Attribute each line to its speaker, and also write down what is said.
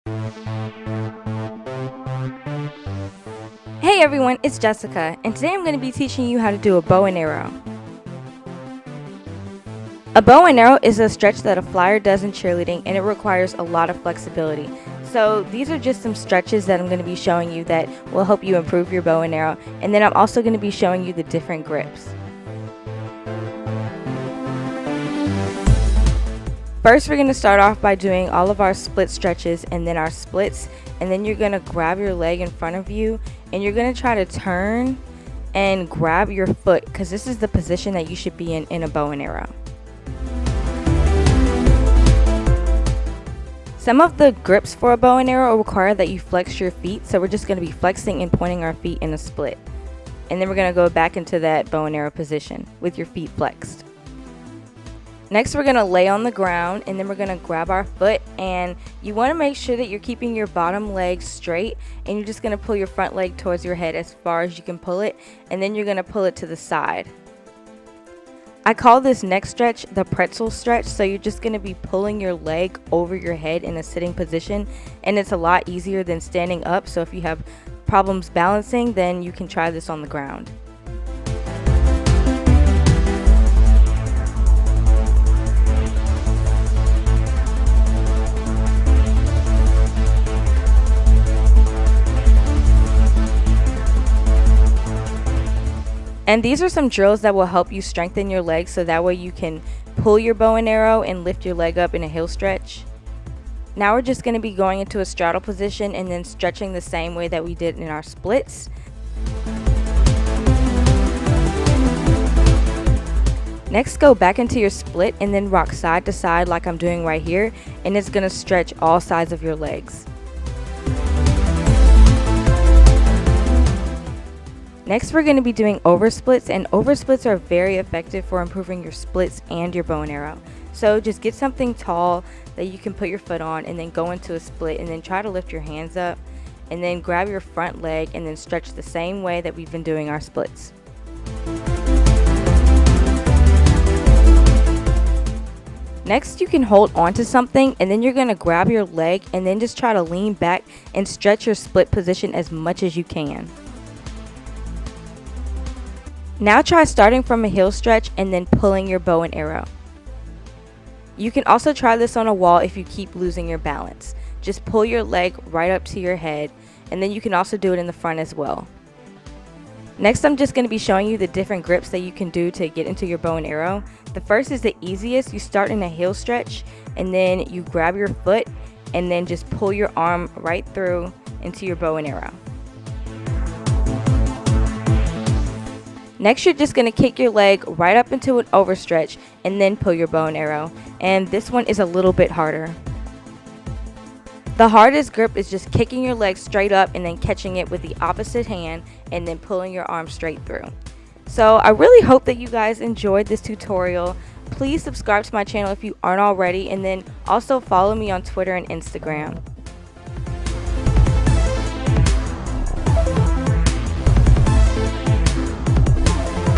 Speaker 1: Hey everyone, it's Jessica, and today I'm going to be teaching you how to do a bow and arrow. A bow and arrow is a stretch that a flyer does in cheerleading, and it requires a lot of flexibility. So these are just some stretches that I'm going to be showing you that will help you improve your bow and arrow, and then I'm also going to be showing you the different grips. First, we're going to start off by doing all of our split stretches and then our splits, and then you're going to grab your leg in front of you and you're going to try to turn and grab your foot, because this is the position that you should be in a bow and arrow. Some of the grips for a bow and arrow require that you flex your feet, so we're just going to be flexing and pointing our feet in a split. And then we're going to go back into that bow and arrow position with your feet flexed. Next, we're going to lay on the ground, and then we're going to grab our foot, and you want to make sure that you're keeping your bottom leg straight, and you're just going to pull your front leg towards your head as far as you can pull it, and then you're going to pull it to the side. I call this next stretch the pretzel stretch, so you're just going to be pulling your leg over your head in a sitting position, and it's a lot easier than standing up, so if you have problems balancing, then you can try this on the ground. And these are some drills that will help you strengthen your legs, so that way you can pull your bow and arrow and lift your leg up in a heel stretch. Now we're just going to be going into a straddle position and then stretching the same way that we did in our splits. Next, go back into your split and then rock side to side like I'm doing right here, and it's going to stretch all sides of your legs. Next, we're going to be doing oversplits, and oversplits are very effective for improving your splits and your bow and arrow. So just get something tall that you can put your foot on and then go into a split, and then try to lift your hands up and then grab your front leg and then stretch the same way that we've been doing our splits. Next, you can hold on to something, and then you're going to grab your leg and then just try to lean back and stretch your split position as much as you can. Now try starting from a heel stretch and then pulling your bow and arrow. You can also try this on a wall if you keep losing your balance. Just pull your leg right up to your head, and then you can also do it in the front as well. Next, I'm just going to be showing you the different grips that you can do to get into your bow and arrow. The first is the easiest. You start in a heel stretch, and then you grab your foot and then just pull your arm right through into your bow and arrow. Next, you're just going to kick your leg right up into an overstretch and then pull your bow and arrow. And this one is a little bit harder. The hardest grip is just kicking your leg straight up and then catching it with the opposite hand and then pulling your arm straight through. So I really hope that you guys enjoyed this tutorial. Please subscribe to my channel if you aren't already, and then also follow me on Twitter and Instagram.